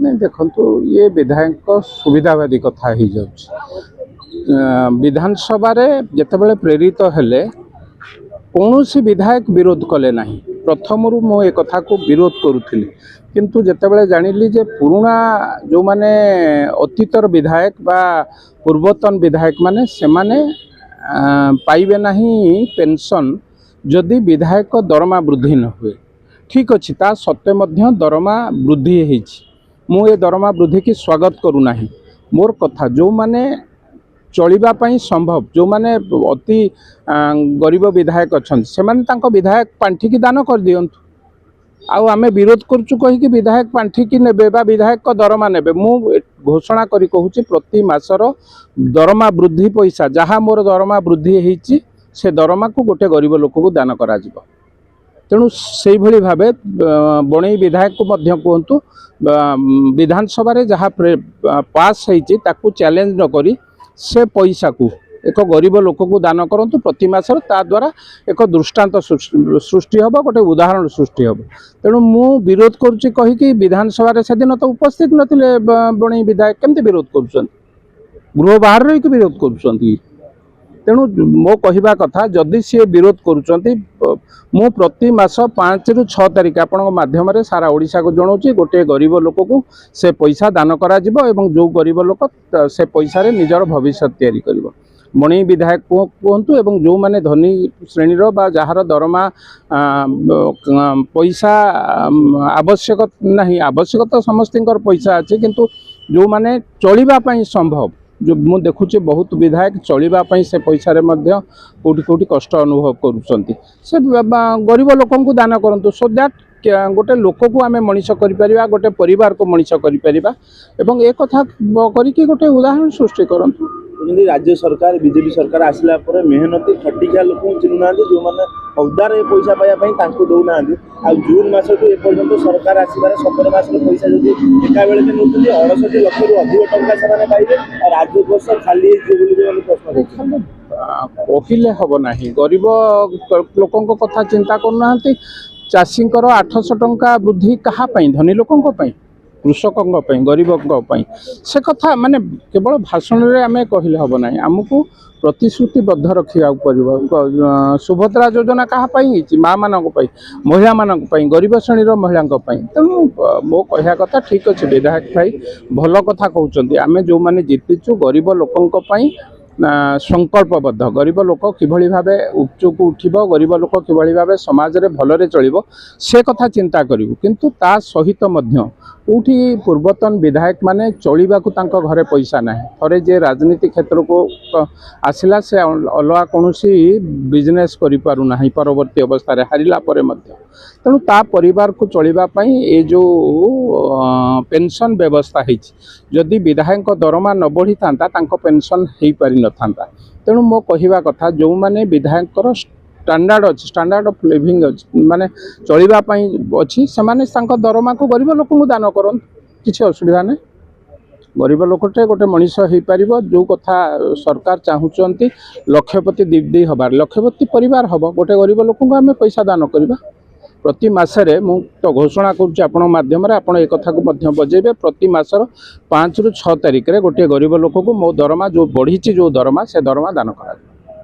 नहीं देखो ये विधायक सुविधावादी कथा हो जाऊँ विधानसभा जितेबाला प्रेरित हेले कौन सी विधायक विरोध कले ना प्रथम मु ए कथा को विरोध करुली किंतु जितेबाला जानिली जे पुराना जो माने अतीतर विधायक बा पूर्वतन विधायक माने से माने पाइबे नहीं पेंशन जदि विधायक दरमा वृद्धि न हुए ठीक अच्छी ता सत्वे मध्य दरमा वृद्धि होईछि मु ए दरमा वृद्धि की स्वागत करूना मोर कथा जो माने चलिबा पई संभव जो माने अति गरीब विधायक अच्छा से माने तांको विधायक पांठी की दान कर दियंतु आउ आमे विरोध करचु कहि कि विधायक पांठी की नेबे बा विधायक को दरमा नेबे मु घोषणा करी कहूची प्रति मासर दरमा वृद्धि पैसा जहाँ मोर दरमा वृद्धि होईछि से दरमा को गोटे गरीब लोक को दान करा जिवो तेणु से भली भावे बणई विधायक को मध्य कहतु विधानसभा रे जहाँ पास होईछि ताकू चैलेंज न करी से पैसा को एक गरीब लोक को दान करंतु प्रति मासर ता द्वारा एक दृष्टांत सृष्टि हम गोटे उदाहरण सृष्टि हम तेणु मु विरोध करुच्ची कहीकि विधानसभा रे सेदिन तो उपस्थित नथिले बणई विधायक केमती विरोध करुछन गृह बाहर रही विरोध करुछन तेणु मो कहवा कथा जदि सी विरोध करुँच मु प्रति मास 5 ରୁ 6 तारिख आपण माध्यम सारा ओडिशा को जनाऊँ गोटे गरीब लोक को से पैसा दान करा जिवो एवं जो गरीब लोक से पैसा रे निजर भविष्य तैयारी करिवो मणि विधायक कहतु एवं जो माने धनी श्रेणीर बा जार दरमा पैसा आवश्यक नहीं आवश्यक तो समस्त पैसा अच्छे किंतु जो माने चलिबा पई संभव जो मु देखुचे बहुत विधायक चलिबा से पैसा रे मध्य कोटी कोटी कष्ट अनुभव करुछंती से गरीब लोकन को दान करंतु सो दैट गोटे लोक को आमे मनीष करि परिबा गोटे परिवार को मनीष करि परिबा एवं एक कथा करी कि गोटे उदाहरण सृष्टि करंतु जमी राज्य सरकार बीजेपी सरकार आसला पर मेहनती खटिया लोक चिन्हू ना जो मैंने हकदार ए पैसा पाइबा दौना आ जून मस टू एपर्यंत सरकार आसबार 17 मास पैसा जब एका बेले नौ 68 लाख रु अधिक टंका से पाइबे और राजकोष खाली प्रश्न कहले हम ना गरीब लोक कथा चिंता करना चाषी 800 टंका वृद्धि कहा धनी लोकों कृषकों गरीबों से कथा माने केवल भाषण रे आमे कहले हम ना आमको प्रतिश्रुतिबद्ध रखा पड़ो सुभद्रा योजना क्या माँ मानक महिला मानक गरीब श्रेणीर महिला तेणु मो कह कथा ठीक अच्छे विधायक भाई भल कथा कहते आमे जो माने जीतिचु गरीब लोकों संकल्पबद्ध गरीब लोक किभली भावे उच्चक उठिब गरीब लोक किभली भावे समाज रे भलरे चलिबो से कथा चिंता करिवु किंतु ता सहित मध्य कोठी पूर्वतन विधायक माने चलिबा को तांको घरे पैसा नाही थरे जे राजनीति क्षेत्र को आसिला से अलगा कोनोसी बिजनेस करि पारु नाही परवर्ती अवस्था रे हारिला परे मध्य तेणु ता परिवार को चलिबा पई ए जो पेंशन व्यवस्था है जदि विधायक दरमा न बढ़ी था पेंशन हो पारि न था तेणु मो कहवा कथा जो माने विधायक स्टैंडर्ड अच्छी स्टैंडर्ड ऑफ लिविंग अच्छी माने चलिबापई अच्छी से दरमा को गरीब लोक को दान कर किसी असुविधा नहीं गरीब लोकटे गोटे मनीष हो पार जो कथा सरकार चाहूँगी लक्षपति दीदी हबार लक्षपति परिवार हम गोटे गरीब लोक को आम पैसा दान करवा प्रति मासरे मु तो घोषणा करुच्ची आपण माध्यम आपण एक कथा को मध्य बजेबे प्रति मासर 5 ରୁ 6 तारिख रे गोटे गरीब लोक को मो दरमा जो बढ़ी जो दरमा से दरमा दान करा।